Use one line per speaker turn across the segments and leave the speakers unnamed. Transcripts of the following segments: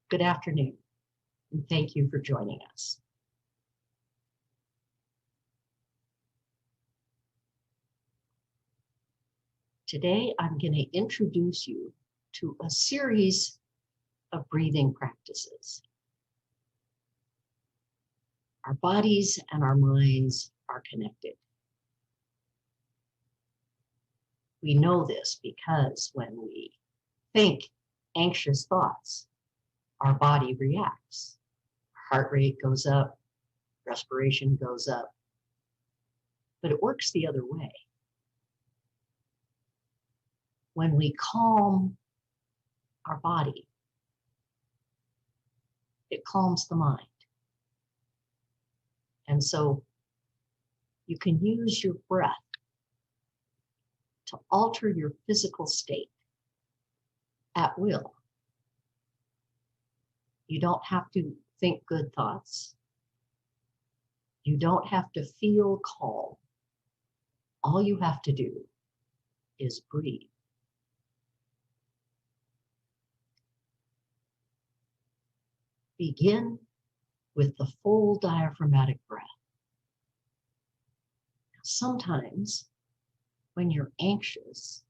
Good afternoon, and thank you for joining us. Today, I'm going to introduce you to a series of breathing practices. Our bodies and our minds are connected. We know this because when we think anxious thoughts, our body reacts. Heart rate goes up, respiration goes up, but it works the other way. When we calm our body, it calms the mind. And so you can use your breath to alter your physical state at will. You don't have to think good thoughts. You don't have to feel calm. All you have to do is breathe. Begin with the full diaphragmatic breath. Sometimes when you're anxious,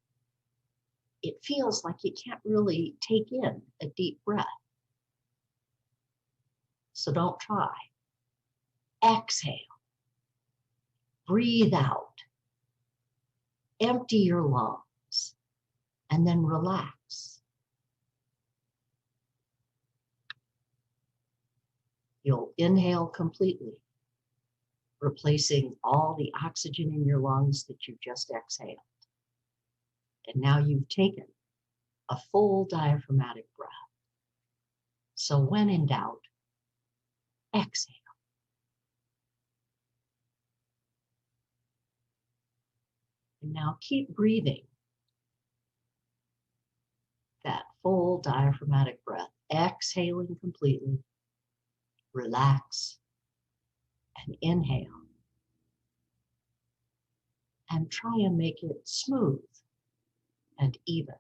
it feels like you can't really take in a deep breath. So don't try. Exhale. Breathe out. Empty your lungs and then relax. You'll inhale completely, replacing all the oxygen in your lungs that you just exhaled. And now you've taken a full diaphragmatic breath. So when in doubt, exhale. And now keep breathing that full diaphragmatic breath, exhaling completely. Relax and inhale. And try and make it smooth and even.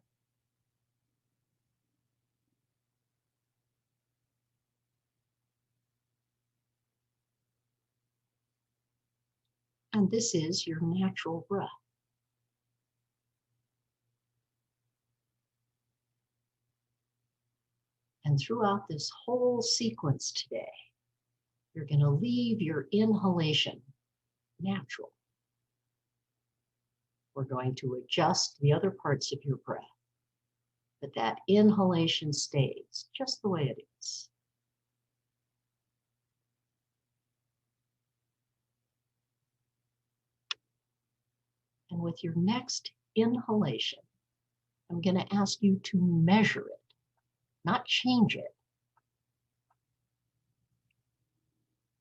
And this is your natural breath. And throughout this whole sequence today, you're going to leave your inhalation natural. We're going to adjust the other parts of your breath, but that inhalation stays just the way it is. And with your next inhalation, I'm going to ask you to measure it, not change it.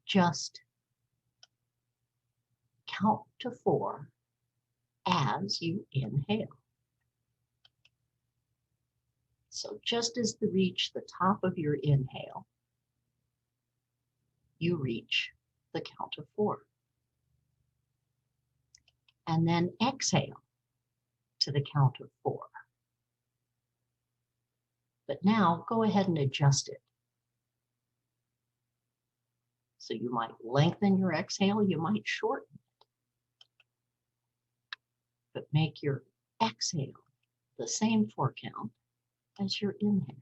Just count to 4 as you inhale. So just as you reach the top of your inhale, you reach the count of 4. And then exhale to the count of 4. But now go ahead and adjust it. So you might lengthen your exhale, you might shorten it. But make your exhale the same 4 count as your inhale.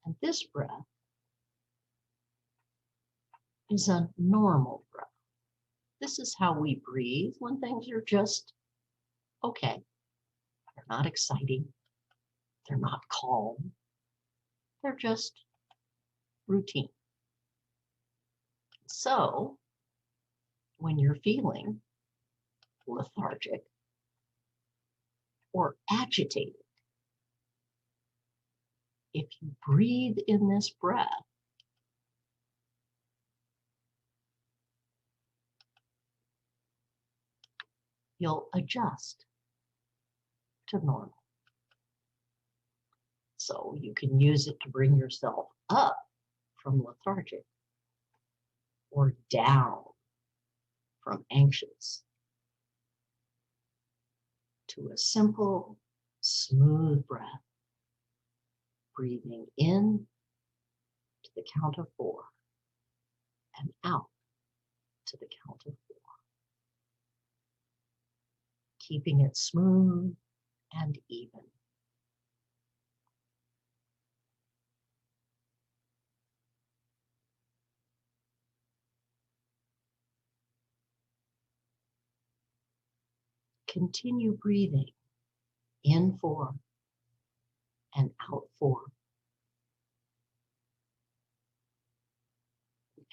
And this breath is a normal breath. This is how we breathe when things are just okay. They're not exciting. They're not calm. They're just routine. So when you're feeling lethargic or agitated, if you breathe in this breath, you'll adjust to normal. So you can use it to bring yourself up from lethargic or down from anxious to a simple, smooth breath, breathing in to the count of 4 and out to the count of 4, keeping it smooth and even. Continue breathing in 4 and out 4.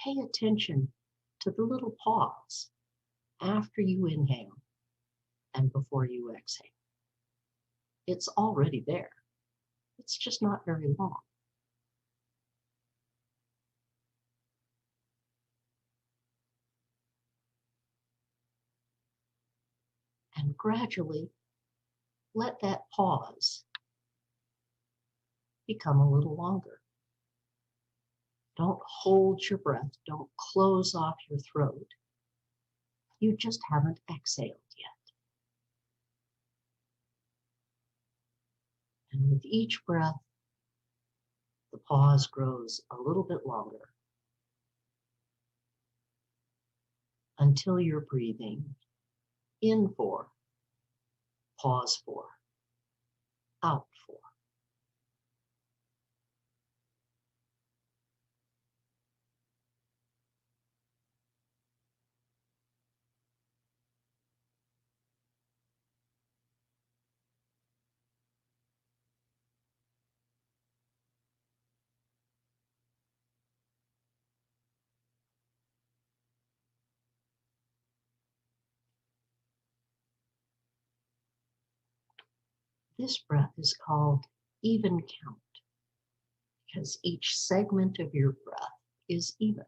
Pay attention to the little pause after you inhale and before you exhale. It's already there. It's just not very long. And gradually let that pause become a little longer. Don't hold your breath. Don't close off your throat. You just haven't exhaled yet. And with each breath, the pause grows a little bit longer until you're breathing in 4, pause 4, out 4. This breath is called even count because each segment of your breath is even.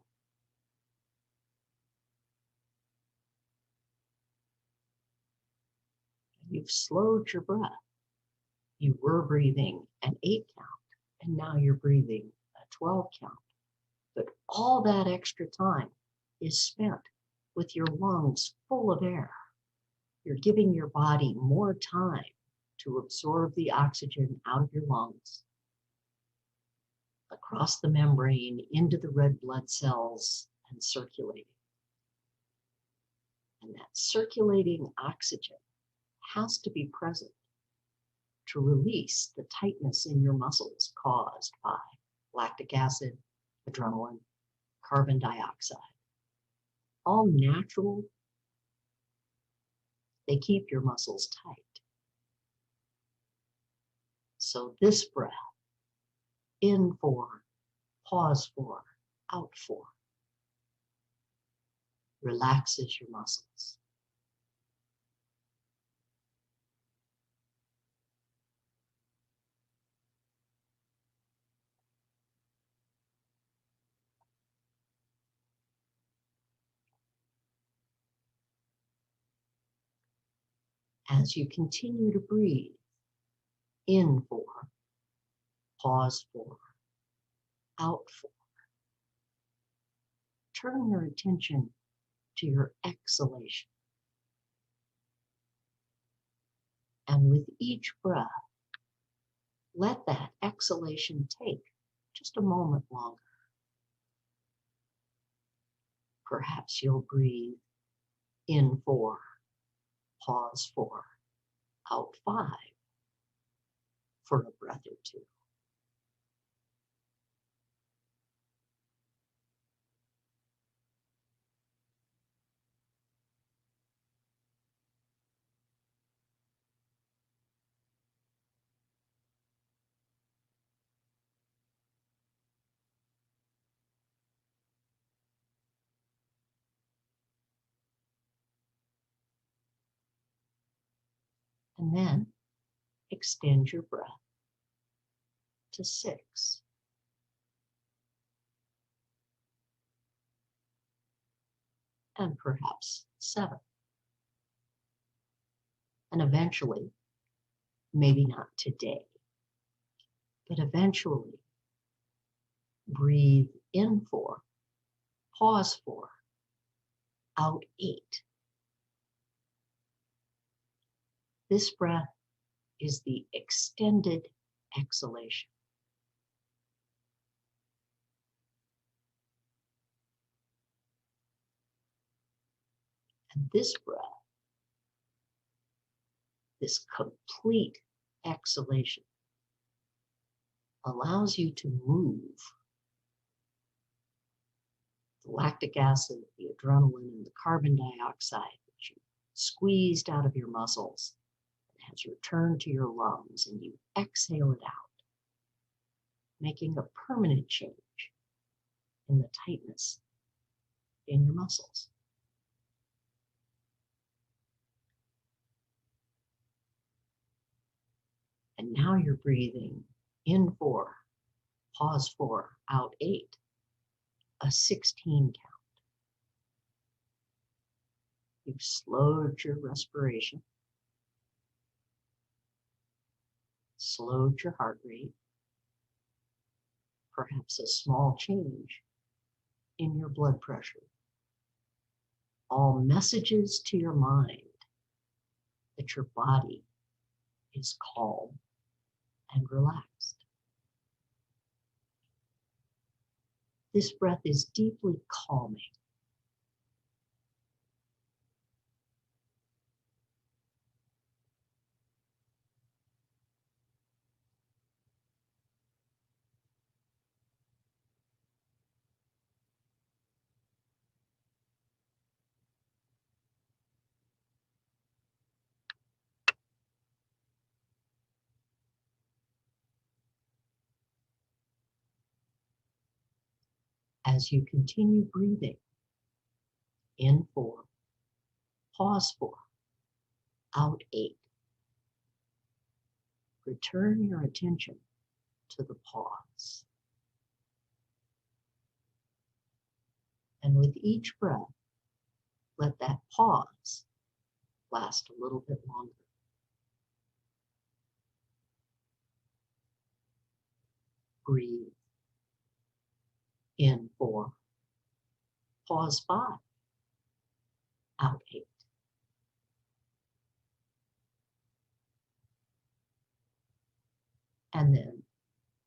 You've slowed your breath. You were breathing an 8 count, and now you're breathing a 12 count. But all that extra time is spent with your lungs full of air. You're giving your body more time to absorb the oxygen out of your lungs, across the membrane, into the red blood cells, and circulating. And that circulating oxygen has to be present to release the tightness in your muscles caused by lactic acid, adrenaline, carbon dioxide. All natural, they keep your muscles tight. So this breath, in 4, pause 4, out 4, relaxes your muscles. As you continue to breathe, in 4, pause 4, out 4. Turn your attention to your exhalation. And with each breath, let that exhalation take just a moment longer. Perhaps you'll breathe in 4, pause 4, out 5 for a breath or 2. And then extend your breath to 6. And perhaps 7. And eventually, maybe not today, but eventually, breathe in 4, pause 4, out 8. This breath is the extended exhalation. And this breath, this complete exhalation, allows you to move the lactic acid, the adrenaline, and the carbon dioxide that you squeezed out of your muscles has returned to your lungs, and you exhale it out, making a permanent change in the tightness in your muscles. And now you're breathing in 4, pause 4, out 8, a 16 count. You've slowed your respiration, slowed your heart rate, perhaps a small change in your blood pressure. All messages to your mind that your body is calm and relaxed. This breath is deeply calming. As you continue breathing, in 4, pause 4, out 8, return your attention to the pause. And with each breath, let that pause last a little bit longer. Breathe in 4, pause 5, out 8. And then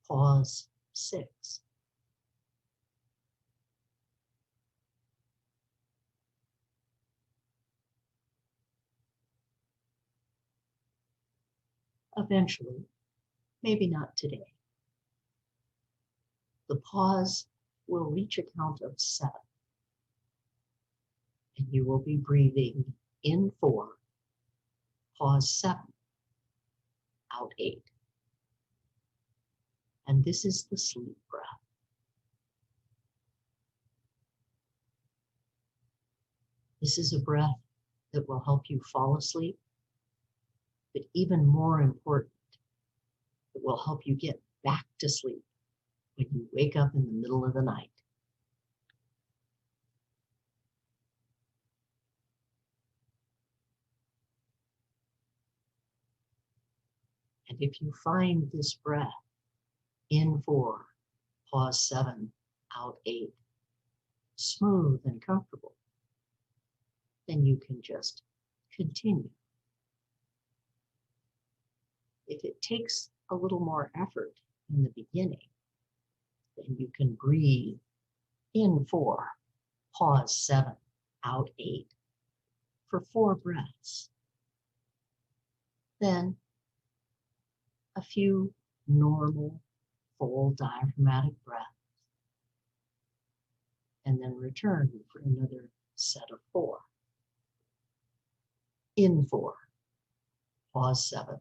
pause 6. Eventually, maybe not today, the pause will reach a count of 7. And you will be breathing in 4, pause 7, out 8. And this is the sleep breath. This is a breath that will help you fall asleep, but even more important, it will help you get back to sleep when you wake up in the middle of the night. And if you find this breath in 4, pause 7, out 8, smooth and comfortable, then you can just continue. If it takes a little more effort in the beginning, then you can breathe in 4, pause 7, out 8 for 4 breaths. Then a few normal full diaphragmatic breaths, and then return for another set of 4. In 4, pause 7,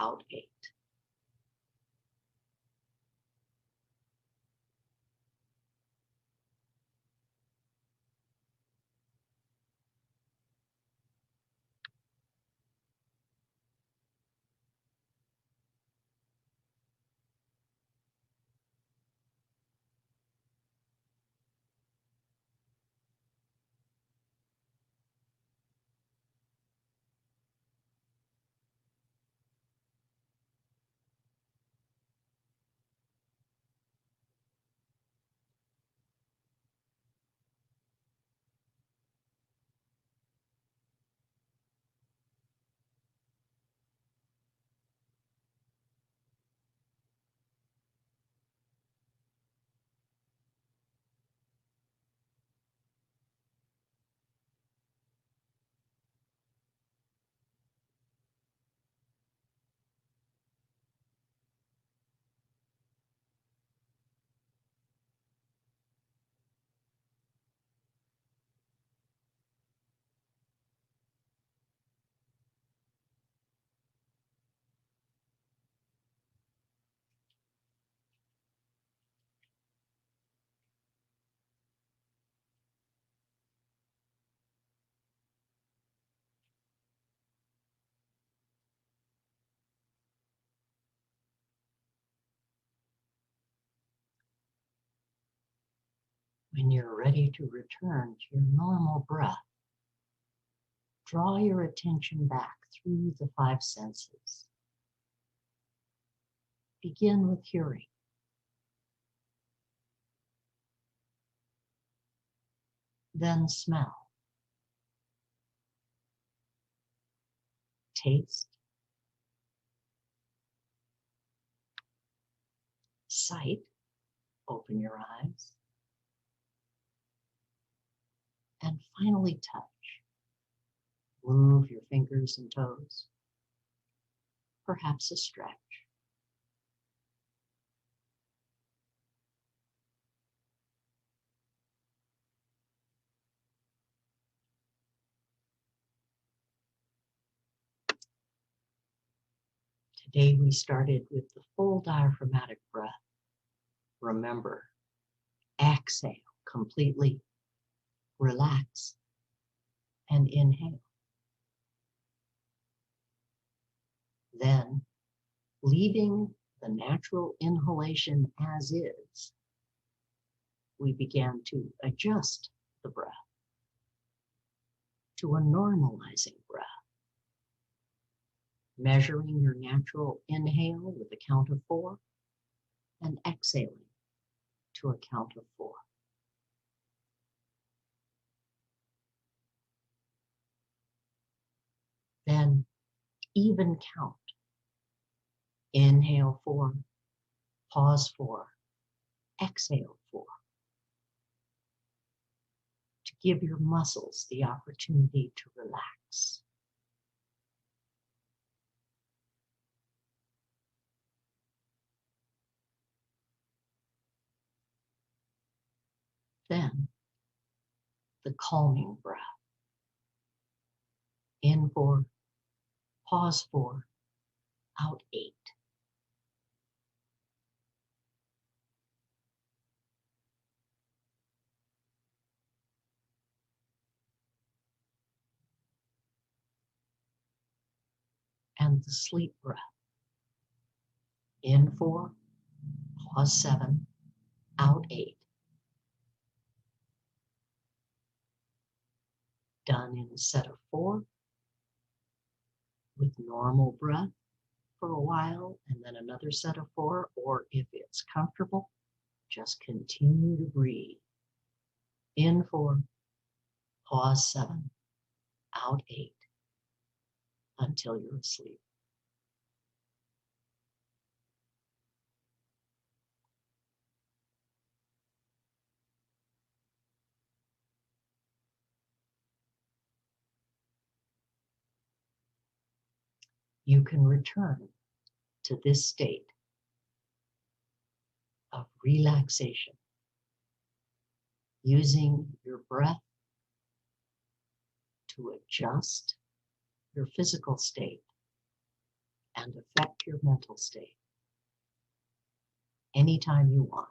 out 8. When you're ready to return to your normal breath, draw your attention back through the five senses. Begin with hearing. Then smell. Taste. Sight. Open your eyes. And finally touch. Move your fingers and toes. Perhaps a stretch. Today we started with the full diaphragmatic breath. Remember, exhale completely, relax, and inhale. Then, leaving the natural inhalation as is, we began to adjust the breath to a normalizing breath, measuring your natural inhale with a count of 4 and exhaling to a count of 4. Then even count. Inhale 4, pause 4, exhale 4. To give your muscles the opportunity to relax. Then the calming breath. In 4, pause 4, out 8. And the sleep breath. In 4, pause 7, out 8. Done in a set of 4 with normal breath for a while, and then another set of 4, or if it's comfortable, just continue to breathe. In 4, pause 7, out 8, until you're asleep. You can return to this state of relaxation using your breath to adjust your physical state and affect your mental state anytime you want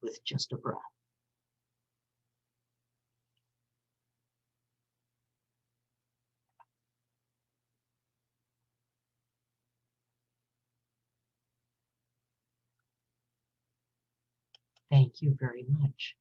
with just a breath. Thank you very much.